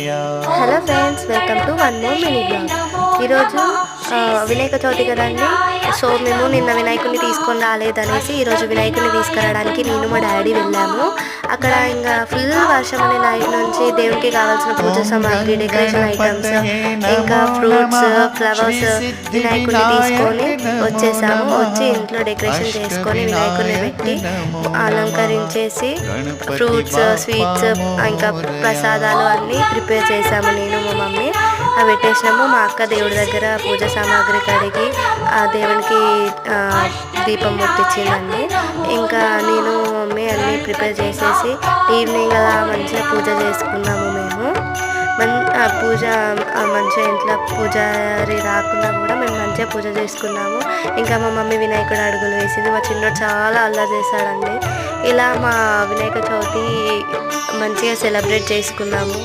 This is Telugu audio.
Hello friends, welcome to one more mini blog. ఈరోజు వినాయక చవితి కదండి. సో మేము నిన్న వినాయకుడిని తీసుకొని రాలేదనేసి ఈరోజు వినాయకుడిని తీసుకురావడానికి నేను మా డాడీ వెళ్ళాము. అక్కడ ఇంకా ఫుల్ వర్షం అనే నైట్ నుంచి దేవునికి కావాల్సిన పూజ సామాగ్రి, డెకరేషన్ ఐటమ్స్, ఇంకా ఫ్రూట్స్, ఫ్లవర్స్ వినాయకుడిని తీసుకొని వచ్చేసాము. వచ్చి ఇంట్లో డెకరేషన్ చేసుకొని వినాయకుడిని పెట్టి అలంకరించేసి ఫ్రూట్స్, స్వీట్స్, ఇంకా ప్రసాదాలు అన్నీ ప్రిపేర్ చేసాము. నేను మా మమ్మీ అవి పెట్టేసినాము. మా అక్క దేవుడి దగ్గర పూజ సామాగ్రి కడిగి ఆ దేవునికి దీపం ముట్టించిందండి. ఇంకా నేను మమ్మీ అన్నీ ప్రిపేర్ చేసేసి ఈవినింగ్ అలా మంచిగా పూజ చేసుకున్నాము. మేము పూజ మంచిగా ఇంట్లో పూజారి రాకుండా కూడా మేము మంచిగా పూజ చేసుకున్నాము. ఇంకా మా మమ్మీ వినాయకుడు అడుగులు వేసింది. మా చిన్నోడు చాలా అల్లరి చేశాడండి. ఇలా మా వినాయక చవితి మంచిగా సెలబ్రేట్ చేసుకున్నాము.